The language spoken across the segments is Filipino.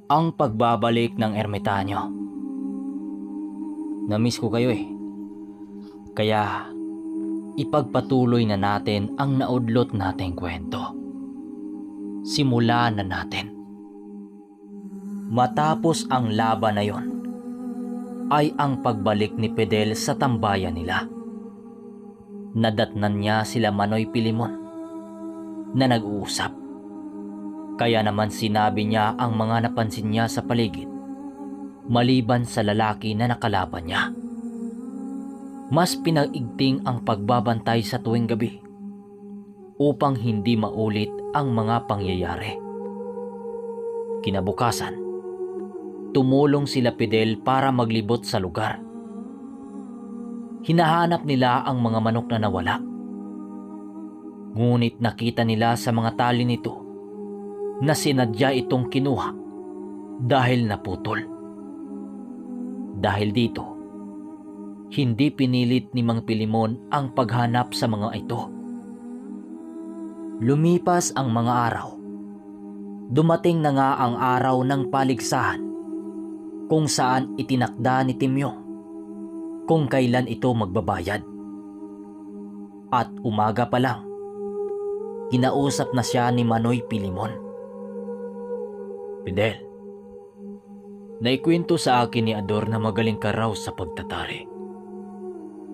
Ang pagbabalik ng ermitanyo. Namiss ko kayo eh. Kaya ipagpatuloy na natin ang naudlot nating kwento. Simulan na natin. Matapos ang laban na yon, ay ang pagbalik ni Fidel sa tambayan nila. Nadatnan niya sila Manoy Pilimon na nag-uusap. Kaya naman sinabi niya ang mga napansin niya sa paligid, maliban sa lalaki na nakalaban niya. Mas pinaigting ang pagbabantay sa tuwing gabi upang hindi maulit ang mga pangyayari. Kinabukasan, tumulong sila Fidel para maglibot sa lugar. Hinahanap nila ang mga manok na nawala. Ngunit nakita nila sa mga tali nito na sinadya itong kinuha dahil naputol. Dahil dito, hindi pinilit ni Mang Pilimon ang paghanap sa mga ito. Lumipas ang mga araw. Dumating na nga ang araw ng paligsahan kung saan itinakda ni Timyong kung kailan ito magbabayad. At umaga pa lang, kinausap na siya ni Manoy Pilimon. Fidel, naikwento sa akin ni Ador na magaling ka raw sa pagtatari.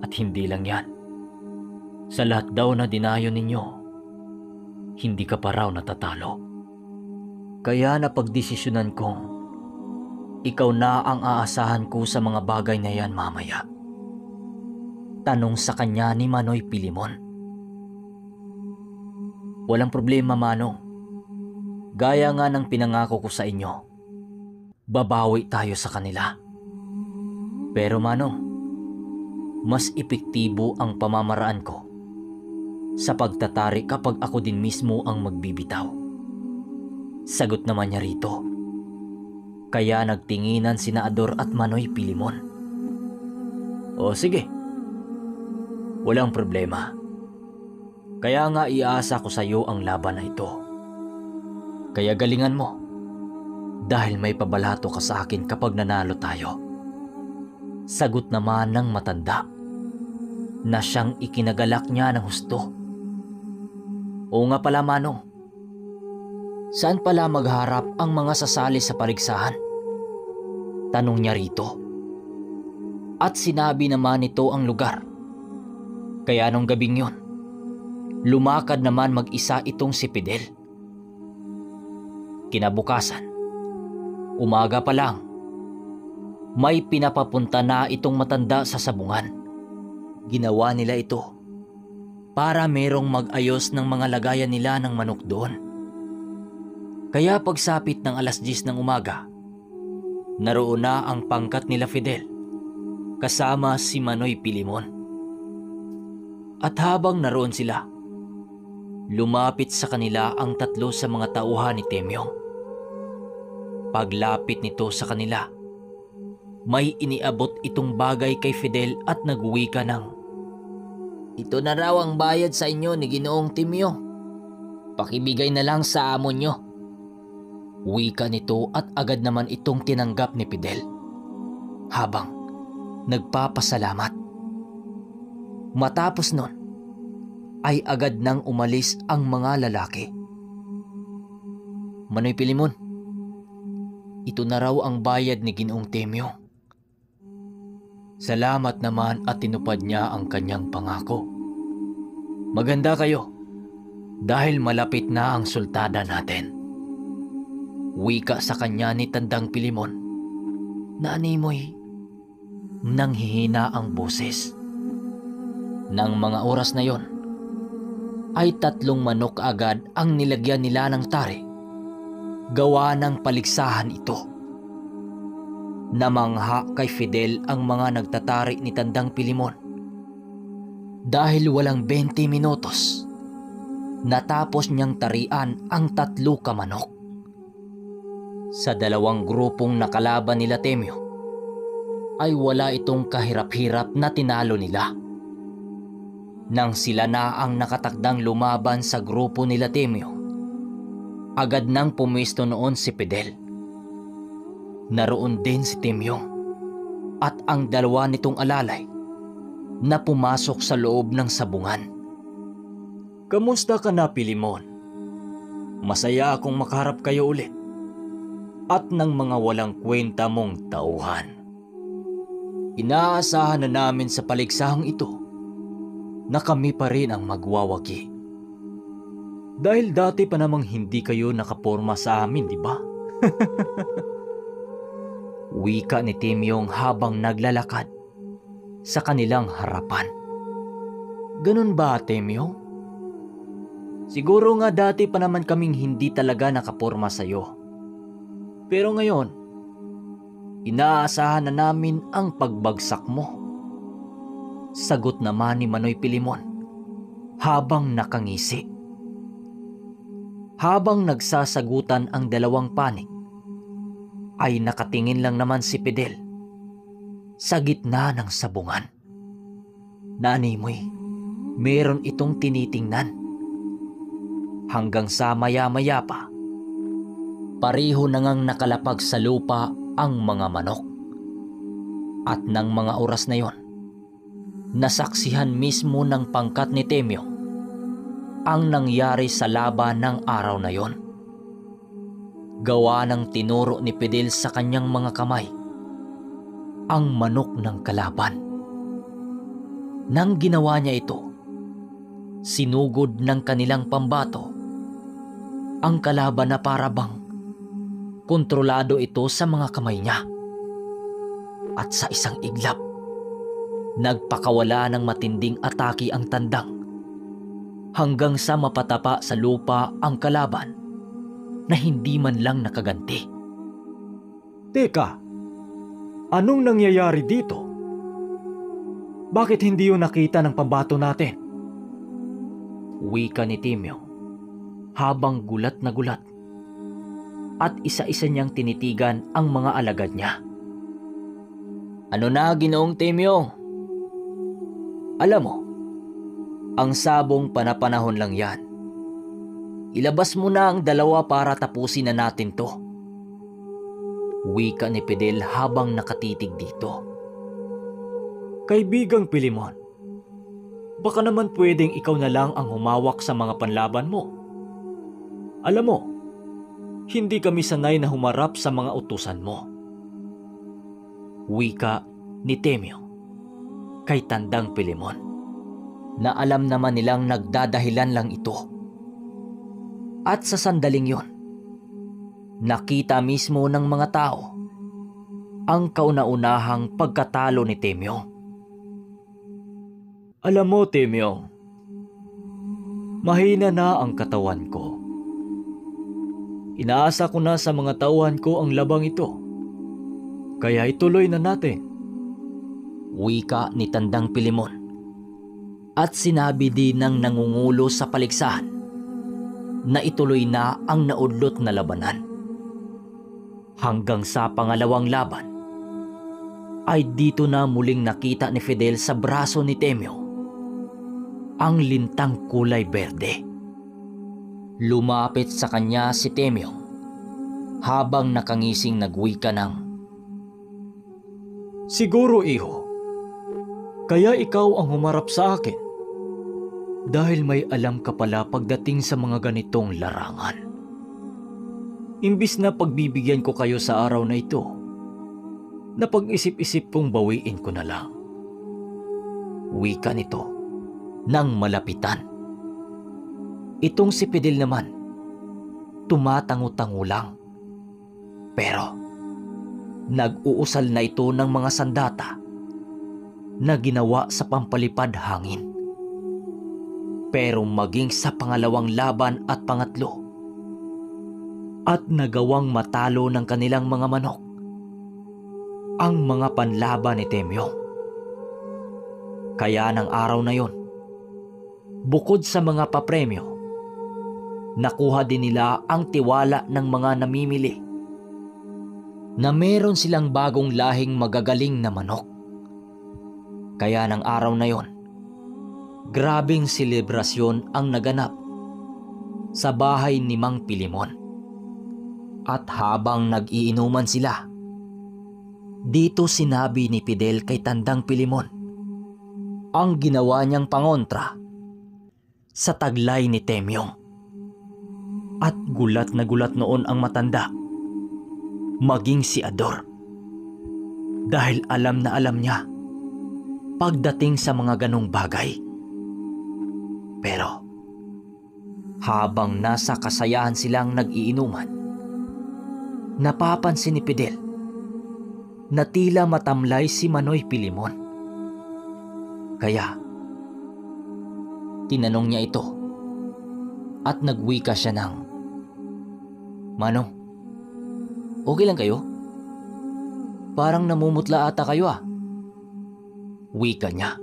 At hindi lang yan. Sa lahat daw na dinayo ninyo, hindi ka pa raw natatalo. Kaya napagdesisyonan kong ikaw na ang aasahan ko sa mga bagay na yan mamaya. Tanong sa kanya ni Manoy Pilimon. Walang problema, Manong. Gaya nga ng pinangako ko sa inyo, babawi tayo sa kanila. Pero Manong, mas epektibo ang pamamaraan ko sa pagtatari kapag ako din mismo ang magbibitaw. Sagot naman niya rito. Kaya nagtinginan sina Ador at Manoy Pilimon. O sige, walang problema. Kaya nga iasa ko sa iyo ang laban na ito. Kaya galingan mo, dahil may pabalato ka sa akin kapag nanalo tayo. Sagot naman ng matanda na siyang ikinagalak niya ng husto. Oo nga pala, Manong. Saan pala magharap ang mga sasali sa paligsahan? Tanong niya rito. At sinabi naman nito ang lugar. Kaya nung gabing yon, lumakad naman mag-isa itong si Fidel. Kinabukasan, umaga pa lang, may pinapapunta na itong matanda sa sabungan. Ginawa nila ito para merong mag-ayos ng mga lagayan nila ng manok doon. Kaya pagsapit ng 10:00 ng umaga, naroon na ang pangkat nila Fidel kasama si Manoy Pilimon. At habang naroon sila, lumapit sa kanila ang 3 sa mga tauhan ni Temyong. Paglapit nito sa kanila, may iniabot itong bagay kay Fidel at nag-uwi ka ng, "Ito na raw ang bayad sa inyo ni Ginoong Temyong. Pakibigay na lang sa amo nyo." Wika nito at agad naman itong tinanggap ni Fidel habang nagpapasalamat. Matapos nun, ay agad nang umalis ang mga lalaki. "Manoy Pilimon, ito na raw ang bayad ni Ginoong Temyong." Salamat naman at tinupad niya ang kanyang pangako. "Maganda kayo dahil malapit na ang sultada natin." Wika sa kanya ni Tandang Pilimon na animoy nanghihina ang boses. Nang mga oras na yon, ay 3 manok agad ang nilagyan nila ng tari. Gawa ng paligsahan ito. Namangha kay Fidel ang mga nagtatari ni Tandang Pilimon. Dahil walang 20 minutos, natapos niyang tarian ang 3 kamanok. Sa 2 grupong nakalaban nila Temyo, ay wala itong kahirap-hirap na tinalo nila. Nang sila na ang nakatakdang lumaban sa grupo nila Temyo, agad nang pumesto noon si Fidel. Naroon din si Timyong at ang dalawa nitong alalay na pumasok sa loob ng sabungan. "Kamusta ka na, Pilimon? Masaya akong makaharap kayo ulit at ng mga walang kwenta mong tauhan. Inaasahan na namin sa paliksahang ito na kami pa rin ang magwawagi. Dahil dati pa namang hindi kayo nakaporma sa amin, di ba?" Wika ni Timyong habang naglalakad sa kanilang harapan. "Ganun ba, Timyong? Siguro nga dati pa naman kaming hindi talaga nakaporma sa'yo. Pero ngayon, inaasahan na namin ang pagbagsak mo." Sagot naman ni Manoy Pilimon habang nakangisi. Habang nagsasagutan ang dalawang panig, ay nakatingin lang naman si Fidel sa gitna ng sabungan. Naanimoy, meron itong tinitingnan. Hanggang sa maya-maya pa, pareho na ngang nakalapag sa lupa ang mga manok. At ng mga oras na yon, nasaksihan mismo ng pangkat ni Temyo ang nangyari sa laban ng araw na yon. Gawa ng tinuro ni Fidel sa kanyang mga kamay ang manok ng kalaban. Nang ginawa niya ito, sinugod ng kanilang pambato ang kalaban na parabang kontrolado ito sa mga kamay niya. At sa isang iglap, nagpakawala ng matinding atake ang tandang hanggang sa mapatapa sa lupa ang kalaban na hindi man lang nakaganti. "Teka, anong nangyayari dito? Bakit hindi yung nakita ng pambato natin?" Wika ni Timyo habang gulat na gulat at isa-isa niyang tinitigan ang mga alagad niya. "Ano na, Ginoong Timyo? Alam mo, ang sabong panapanahon lang yan. Ilabas mo na ang dalawa para tapusin na natin to." Wika ni Fidel habang nakatitig dito. "Kaibigang Pilimon, baka naman pwedeng ikaw na lang ang humawak sa mga panlaban mo. Alam mo, hindi kami sanay na humarap sa mga utusan mo." Wika ni Temyo kay Tandang Pilimon, na alam naman nilang nagdadahilan lang ito. At sa sandaling yon, nakita mismo ng mga tao ang kauna-unahang pagkatalo ni Temyo. "Alam mo, Temyo, mahina na ang katawan ko. Inaasa ko na sa mga tauhan ko ang labang ito. Kaya ituloy na natin." Wika ni Tandang Pilimon. At sinabi din ng nangungulo sa paligsahan na ituloy na ang naudlot na labanan. Hanggang sa pangalawang laban, ay dito na muling nakita ni Fidel sa braso ni Temyo ang lintang kulay berde. Lumapit sa kanya si Temyo habang nakangising nagwika ng, "Siguro, iho, kaya ikaw ang humarap sa akin dahil may alam ka pala pagdating sa mga ganitong larangan. Imbis na pagbibigyan ko kayo sa araw na ito, napag-isip-isip kong bawiin ko na lang." Wika nito nang malapitan. Itong si Fidel naman, tumatango-tango lang. Pero nag-uusal na ito ng mga sandata na ginawa sa pampalipad hangin. Pero maging sa pangalawang laban at pangatlo, at nagawang matalo ng kanilang mga manok ang mga panlaban ni Temyo. Kaya ng araw na yon, bukod sa mga papremyo, nakuha din nila ang tiwala ng mga namimili na meron silang bagong lahing magagaling na manok. Kaya ng araw na yon, grabing selebrasyon ang naganap sa bahay ni Mang Pilimon. At habang nag-iinuman sila, Dito sinabi ni Fidel kay Tandang Pilimon ang ginawa niyang pangontra sa taglay ni Temyong. At gulat na gulat noon ang matanda, maging si Ador. Dahil alam na alam niya pagdating sa mga ganong bagay. Pero habang nasa kasayahan silang nag-iinuman, napapansin ni Fidel na tila matamlay si Manoy Pilimon. Kaya tinanong niya ito at nagwika siya ng, "Manong, okay lang kayo? Parang namumutla ata kayo ah." Wika niya.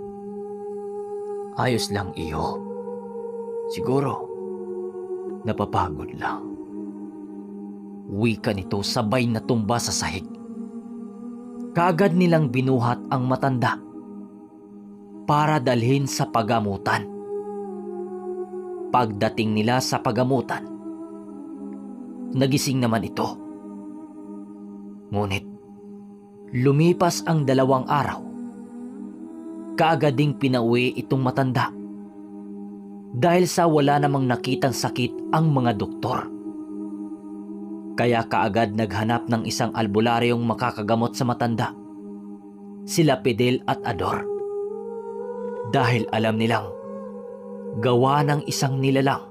"Ayos lang, iho. Siguro napapagod lang." Wika nito sabay na tumba sa sahig. Kaagad nilang binuhat ang matanda para dalhin sa pagamutan. Pagdating nila sa pagamutan, nagising naman ito. Ngunit lumipas ang 2 araw, kaagad ding pinauwi itong matanda dahil sa wala namang nakitang sakit ang mga doktor. Kaya kaagad naghanap ng isang albularyong makakagamot sa matanda, sila Fidel at Ador. Dahil alam nilang gawa ng isang nilalang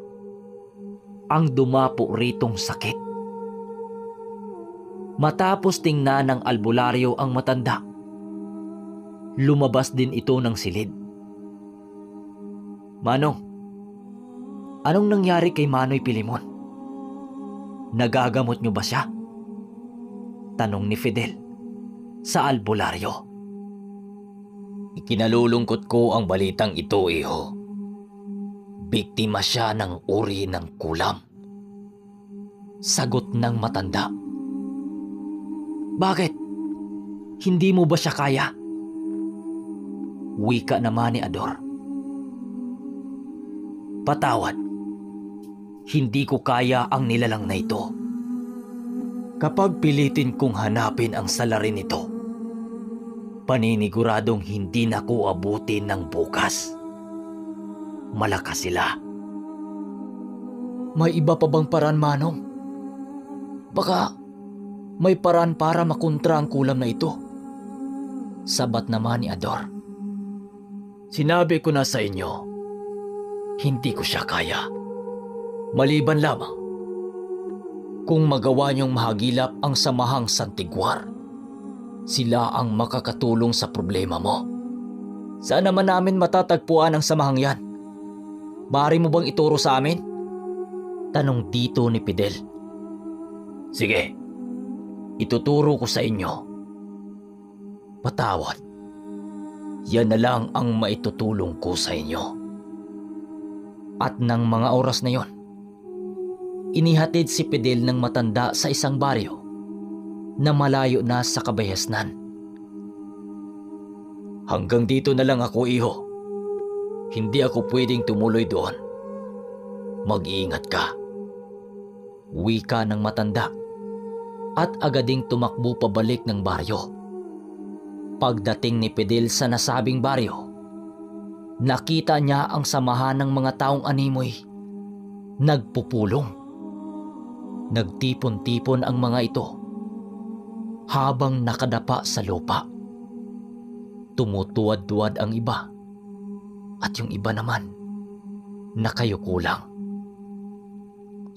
ang dumapo ritong sakit. Matapos tingnan ng albularyo ang matanda, lumabas din ito ng silid. "Manong, anong nangyari kay Manoy Pilimon? Nagagamot niyo ba siya?" tanong ni Fidel sa albularyo. "Ikinalulungkot ko ang balitang ito, iho. Biktima siya ng uri ng kulam," sagot ng matanda. "Bakit? Hindi mo ba siya kaya?" Wika naman ni Ador. "Patawad. Hindi ko kaya ang nilalang na ito. Kapag pilitin kong hanapin ang salarin nito, paniniguradong hindi na ko abutin ng bukas. Malakas sila." "May iba pa bang paraan, Manong? Baka may paraan para makontra ang kulam na ito," sabat naman ni Ador. "Sinabi ko na sa inyo, hindi ko siya kaya. Maliban lamang kung magawa niyong mahagilap ang samahang Santigwar. Sila ang makakatulong sa problema mo." "Saan naman namin matatagpuan ang samahang yan? Maaari mo bang ituro sa amin?" tanong dito ni Fidel. "Sige, ituturo ko sa inyo. Patawad. Yan na lang ang maitutulong ko sa inyo." At ng mga oras na yon, inihatid si Fidel ng matanda sa isang baryo na malayo na sa kabayasnan. "Hanggang dito na lang ako, iho. Hindi ako pwedeng tumuloy doon. Mag-iingat ka," wika ng matanda at agading tumakbo pabalik ng baryo. Pagdating ni Fidel sa nasabing baryo, nakita niya ang samahan ng mga taong animoy nagpupulong. Nagtipon-tipon ang mga ito habang nakadapa sa lupa. Tumutuwad-tuwad ang iba at yung iba naman nakayuko lang.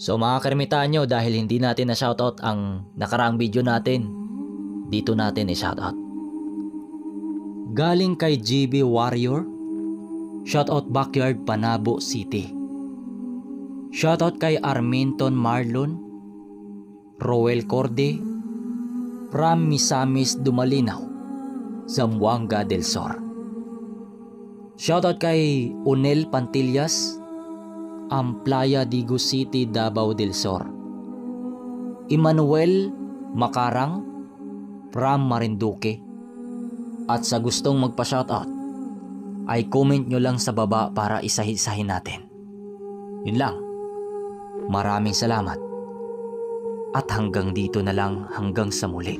So mga karamitan nyo, dahil hindi natin na-shoutout ang nakaraang video natin, dito natin i-shoutout. Galing kay GB Warrior, shoutout Backyard Panabo City. Shoutout kay Arminton Marlon, Roel Corde, from Misamis Dumalinaw, Zamboanga del Sur. Shoutout kay Unel Pantillas, Amplaya Digo City, Davao del Sur. Emmanuel Makarang, from Marinduque. At sa gustong magpa-shoutout, ay comment nyo lang sa baba para isahin natin. Yun lang. Maraming salamat. At hanggang dito na lang, hanggang sa muli.